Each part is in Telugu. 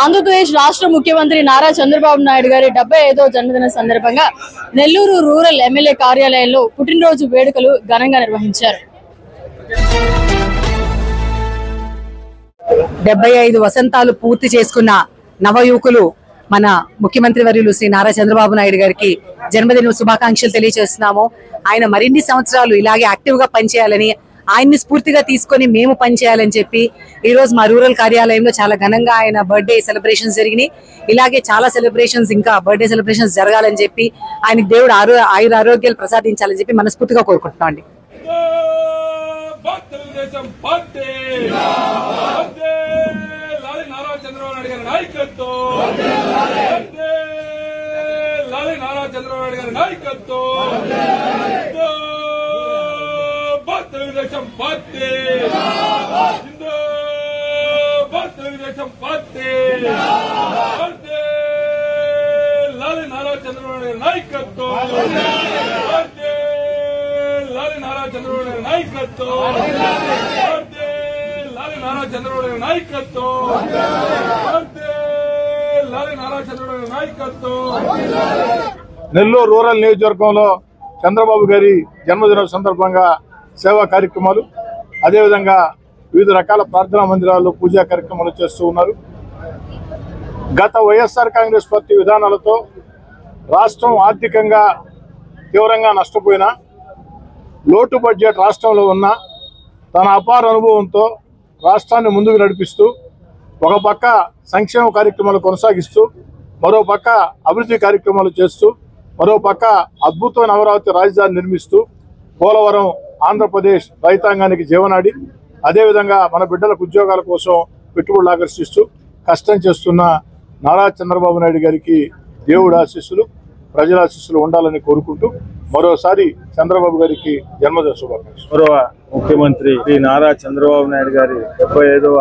ఆంధ్రప్రదేశ్ రాష్ట్ర ముఖ్యమంత్రి నారా చంద్రబాబు నాయుడు గారి 75వ జన్మదిన సందర్భంగా నెల్లూరు రూరల్ ఎమ్మెల్యే కార్యాలయంలో పుట్టినరోజు వేడుకలు ఘనంగా నిర్వహించారు. 75 వసంతాలు పూర్తి చేసుకున్న నవయువకులు మన ముఖ్యమంత్రి వర్యులు శ్రీ నారా చంద్రబాబు నాయుడు గారికి జన్మదిన శుభాకాంక్షలు తెలియజేస్తున్నాము. ఆయన మరిన్ని సంవత్సరాలు ఇలాగే యాక్టివ్ గా పనిచేయాలని, ఆయన్ని స్ఫూర్తిగా తీసుకొని మేము పనిచేయాలని చెప్పి ఈ రోజు మా రూరల్ కార్యాలయంలో చాలా ఘనంగా ఆయన బర్త్డే సెలబ్రేషన్స్ జరిగినాయి. ఇలాగే చాలా సెలబ్రేషన్స్, ఇంకా బర్త్డే సెలబ్రేషన్స్ జరగాలని చెప్పి ఆయనకి దేవుడు ఆయుర ఆరోగ్యాలు ప్రసాదించాలని చెప్పి మనస్ఫూర్తిగా కోరుకుంటున్నాం అండి. నెల్లూరు రూరల్ నియోజకవర్గంలో చంద్రబాబు గారి జన్మదిన సందర్భంగా సేవా కార్యక్రమాలు, అదేవిధంగా వివిధ రకాల ప్రార్థనా మందిరాల్లో పూజా కార్యక్రమాలు చేస్తూ ఉన్నారు. గత వైఎస్ఆర్ కాంగ్రెస్ పార్టీ విధానాలతో రాష్ట్రం ఆర్థికంగా తీవ్రంగా నష్టపోయినా, లోటు బడ్జెట్ రాష్ట్రంలో ఉన్న తన అపార అనుభవంతో రాష్ట్రాన్ని ముందుకు నడిపిస్తూ ఒక పక్క సంక్షేమ కార్యక్రమాలు కొనసాగిస్తూ, మరో పక్క అభివృద్ధి కార్యక్రమాలు చేస్తూ, మరో పక్క అద్భుతమైన అమరావతి రాజధాని నిర్మిస్తూ పోలవరం ఆంధ్రప్రదేశ్ రైతాంగానికి జీవనాడి, అదేవిధంగా మన బిడ్డలకు ఉద్యోగాల కోసం పెట్టుబడులు ఆకర్షిస్తూ కష్టం చేస్తున్న నారా చంద్రబాబు నాయుడు గారికి దేవుడి ఆశీస్సులు, ప్రజల ఆశీస్సులు ఉండాలని కోరుకుంటూ మరోసారి చంద్రబాబు గారికి జన్మదిన శుభాకాంక్షలు. గౌరవ ముఖ్యమంత్రి శ్రీ నారా చంద్రబాబు నాయుడు గారి 75వ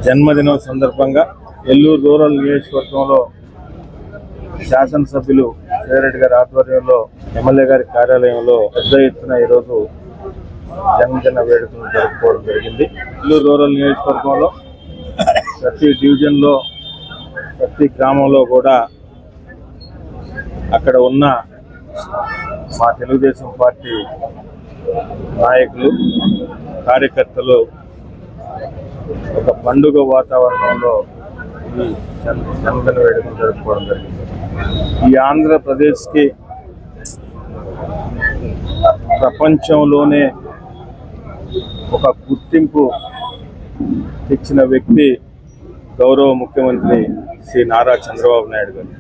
జన్మదినం సందర్భంగా నెల్లూరు రూరల్ నియోజకవర్గంలో శాసనసభ్యులు సేరెడ్డి గారి ఆధ్వర్యంలో ఎమ్మెల్యే గారి కార్యాలయంలో పెద్ద ఎత్తున ఈరోజు జన్మదిన వేడుకలు జరుపుకోవడం జరిగింది. నెల్లూరు రూరల్ నియోజకవర్గంలో ప్రతి డివిజన్లో, ప్రతి గ్రామంలో కూడా అక్కడ ఉన్న మా తెలుగుదేశం పార్టీ నాయకులు, కార్యకర్తలు ఒక పండుగ వాతావరణంలో ఈ జన్మదిన వేడుకలు జరుపుకోవడం జరిగింది. ఈ ఆంధ్రప్రదేశ్కి ప్రపంచంలోనే ఒక గుర్తింపు తెచ్చిన వ్యక్తి గౌరవ ముఖ్యమంత్రి శ్రీ నారా చంద్రబాబు నాయుడు గారు.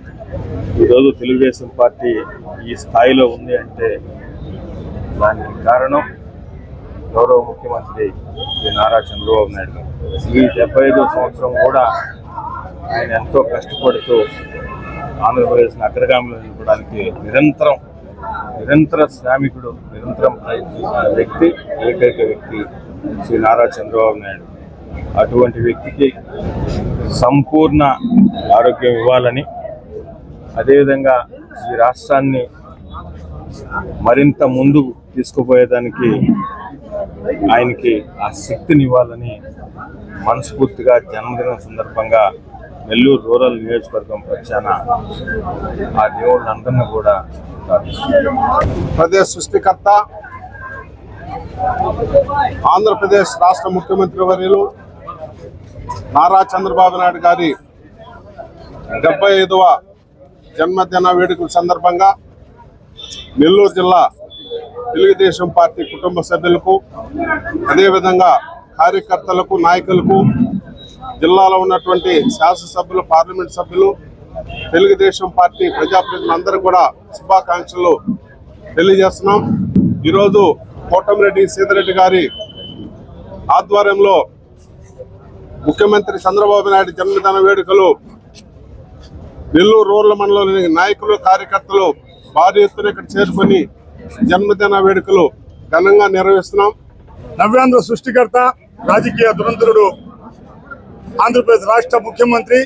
ఈరోజు తెలుగుదేశం పార్టీ ఈ స్థాయిలో ఉంది అంటే దానికి కారణం గౌరవ ముఖ్యమంత్రి శ్రీ నారా చంద్రబాబు నాయుడు గారు. ఈ 75వ సంవత్సరం కూడా ఆయన ఎంతో కష్టపడుతూ ఆంధ్రప్రదేశ్ని అగ్రగామిలో నిలపడానికి నిరంతర శ్రామికుడు, నిరంతరం ప్రయత్నించిన వ్యక్తి, ఏకైక వ్యక్తి శ్రీ నారా చంద్రబాబు నాయుడు. అటువంటి వ్యక్తికి సంపూర్ణ ఆరోగ్యం ఇవ్వాలని, అదేవిధంగా ఈ రాష్ట్రాన్ని మరింత ముందుకు తీసుకుపోయేదానికి ఆయనకి ఆ శక్తిని ఇవ్వాలని మనస్ఫూర్తిగా జన్మదినం సందర్భంగా నెల్లూరు రూరల్ నియోజకవర్గం పక్షాన ఆ దేవుళ్ళందరినీ కూడా ప్రదేశ్ సృష్టికర్త, ఆంధ్రప్రదేశ్ రాష్ట్ర ముఖ్యమంత్రి వర్యులు నారా చంద్రబాబు నాయుడు గారి 75వ జన్మదిన వేడుకల సందర్భంగా నెల్లూరు జిల్లా తెలుగుదేశం పార్టీ కుటుంబ సభ్యులకు, అదేవిధంగా కార్యకర్తలకు, నాయకులకు, జిల్లాలో ఉన్నటువంటి శాసనసభ్యులు, పార్లమెంట్ సభ్యులు, తెలుగుదేశం పార్టీ ప్రజాప్రతినిధులందరూ కూడా శుభాకాంక్షలు తెలియజేస్తున్నాం. ఈరోజు కోటమిరెడ్డి సీతారెడ్డి గారి ఆధ్వర్యంలో ముఖ్యమంత్రి చంద్రబాబు నాయుడు జన్మదిన వేడుకలు నెల్లూరు రూరల్ మండలంలోని నాయకులు, కార్యకర్తలు భారీ ఎత్తున ఇక్కడ చేరుకొని జన్మదిన వేడుకలు ఘనంగా నిర్వహిస్తున్నాం. నవ్యాంధ్ర సృష్టికర్త, రాజకీయ దురంధరుడు, ఆంధ్రప్రదేశ్ రాష్ట్ర ముఖ్యమంత్రి,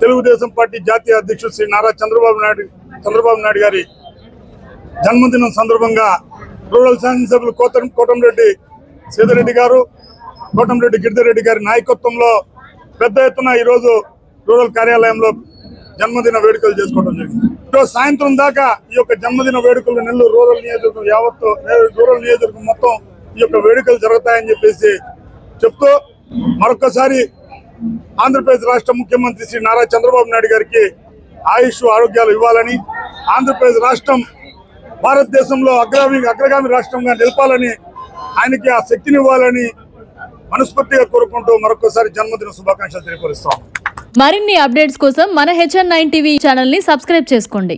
తెలుగుదేశం పార్టీ జాతీయ అధ్యక్షుడు శ్రీ నారా చంద్రబాబు నాయుడు గారి జన్మదినం సందర్భంగా రూరల్ శాసనసభ్యులు కోటమిరెడ్డి సీతారెడ్డి గారు, కోటమిరెడ్డి గిరిధర్ రెడ్డి గారి నాయకత్వంలో పెద్ద ఎత్తున ఈరోజు రూరల్ కార్యాలయంలో జన్మదిన వేడుకలు చేసుకోవడం జరిగింది. ఈరోజు సాయంత్రం దాకా ఈ యొక్క జన్మదిన వేడుకలు నెల్లూరు రూరల్ నియోజకవర్గం యావత్తు రూరల్ నియోజకవర్గం మొత్తం ఈ యొక్క వేడుకలు జరుగుతాయని చెప్పేసి చెప్తూ మరొకసారి ఆంధ్రప్రదేశ్ రాష్ట్ర ముఖ్యమంత్రి శ్రీ నారా చంద్రబాబు నాయుడు గారికి ఆయుష్ ఆరోగ్యాలు ఇవ్వాలని, ఆంధ్రప్రదేశ్ రాష్ట్రం భారతదేశంలో అగ్రగామి రాష్ట్రంగా నిలపాలని, ఆయనకి ఆ శక్తిని ఇవ్వాలని మనస్ఫూర్తిగా కోరుకుంటూ మరొకసారి జన్మదిన శుభాకాంక్షలు తెలియపరుస్తాం. మరిన్ని అప్డేట్స్ కోసం మన HN9 టీవీ ఛానల్ ని సబ్స్క్రైబ్ చేసుకోండి.